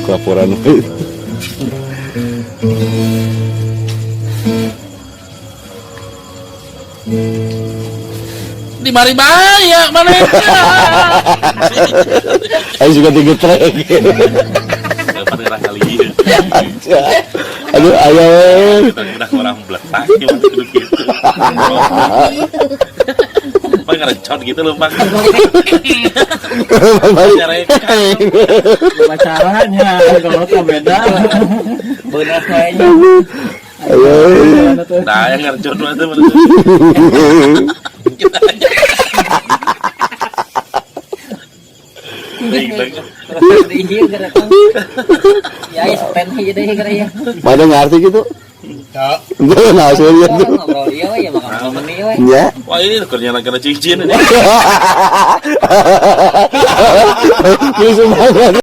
Laporan. Di mari banyak mana? Ayo juga tinggi trek. Pada kali ini. Aduh, ayo. Udah orang beletak gimana gitu. Apa ngerecot gitu loh, Bang. Caranya kalau tak beda. Benar kayaknya. Ayo. Nah, yang ngerecot mah tuh. Mana ngerti gitu? Enggak, nah hasilnya tuh. Ya. Wah, ini kerjaan kena cincin ini. Ini semangat.